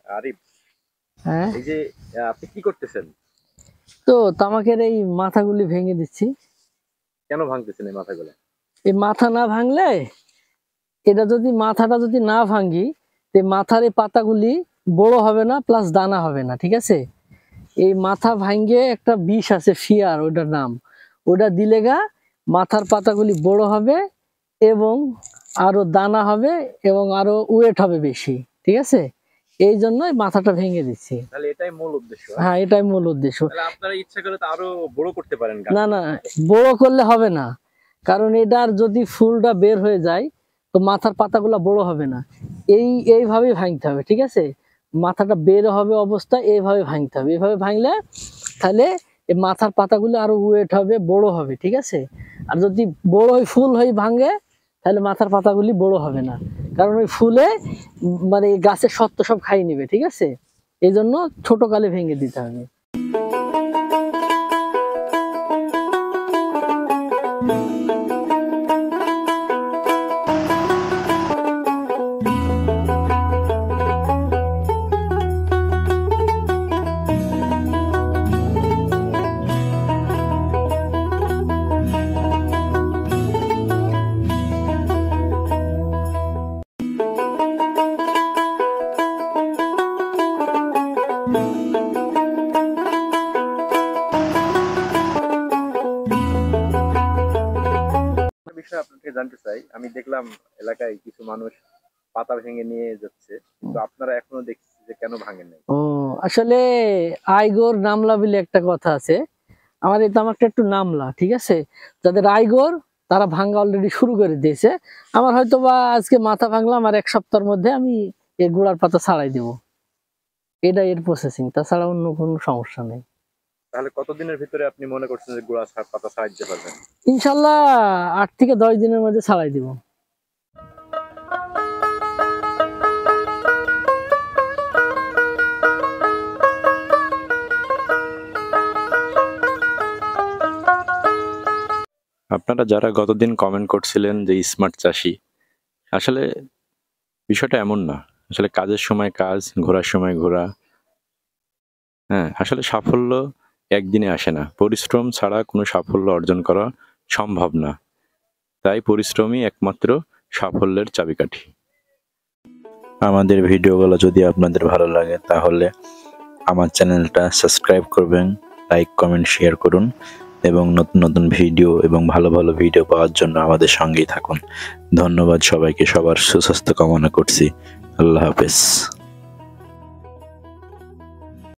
আরিফ, হ্যাঁ, এই যে আপনি কি করতেছেন? তো তামাকের এই মাথাগুলি ভেঙে দিচ্ছি। কেন ভাঙতেছেন এই মাথাগুলো? এই মাথা না ভাঙলে, মাথাটা যদি না ভাঙি, মাথার এই পাতাগুলি বড় হবে না, প্লাস দানা হবে না। ঠিক আছে, এই মাথা ভাঙ্গে একটা বিষ আছে ফিয়ার, ওটার নাম, ওটা দিলে গা মাথার পাতাগুলি বড় হবে এবং আরো দানা হবে এবং আরো ওয়েট হবে বেশি। ঠিক আছে, এই জন্যই মাথাটা ভেঙে দিচ্ছি। তাহলে এটাই মূল উদ্দেশ্য। হ্যাঁ, এটাই মূল উদ্দেশ্য। তাহলে আপনারা ইচ্ছা করলে তো আরো বড় করতে পারেন। না না, বড় করলে হবে না, কারণ এটার যদি ফুলটা বের হয়ে যায় তো মাথার পাতাগুলো বড় হবে না। এইভাবেই ভাঙতে হবে। ঠিক আছে, মাথাটা বের হবে অবস্থা এইভাবে ভাঙতে হবে। এইভাবে ভাঙলে তাহলে এই মাথার পাতাগুলো আরো ওয়েট হবে, বড় হবে। ঠিক আছে, আর যদি বড় হয়ে ফুল হয়ে ভাঙে তাহলে মাথার পাতাগুলি বড় হবে না, কারণ ওই ফুলে মানে গাছের সত্ত্ব সব খাই নেবে। ঠিক আছে, এই জন্য ছোট কালে ভেঙে দিতে হবে। বিষয় আপনাকে জানতে চাই, আমি দেখলাম এলাকায় কিছু মানুষ পাতা ভেঙে নিয়ে যাচ্ছে, কিন্তু আপনারা এখনো দেখছি যে কেন ভাঙেন নাই? ও, আসলে আইগোর নামলা বলে একটা কথা আছে, আমার এই তামাকটা একটু নামলা। ঠিক আছে, যাদের আইগোর তারা ভাঙ্গা অলরেডি শুরু করে দিয়েছে। আমার হয়তো বা আজকে মাথা ভাঙলাম, আর এক সপ্তাহের মধ্যে আমি এই গোড়ার পাতা ছাড়াই দেব। এটা এর প্রসেসিং, তাছাড়া অন্য কোনো সমস্যা নেই। তাহলে কতদিনের ভিতরে আপনি মনে করছেন যে গোড়া পাতা ছাড়াই দিতে পারবেন? ইনশাল্লাহ 8 থেকে 10 দিনের মধ্যে ছাড়াই দিব। আপনারা যারা গতদিন কমেন্ট করছিলেন যে স্মার্ট চাষি, আসলে বিষয়টা এমন না। আসলে কাজের সময় কাজ, ঘোরার সময় ঘোরা। হ্যাঁ, আসলে সাফল্য একদিনে আসে না। পরিশ্রম ছাড়া কোনো সাফল্য অর্জন করা সম্ভব না। তাই পরিশ্রমই একমাত্র সাফল্যের চাবিকাঠি। আমাদের ভিডিওগুলো যদি আপনাদের ভালো লাগে তাহলে আমার চ্যানেলটা সাবস্ক্রাইব করবেন, লাইক, কমেন্ট, শেয়ার করুন এবং নতুন নতুন ভিডিও এবং ভালো ভালো ভিডিও পাওয়ার জন্য আমাদের সঙ্গেই থাকুন। ধন্যবাদ সবাইকে, সবার সুস্বাস্থ্য কামনা করছি। আল্লাহ হাফেজ।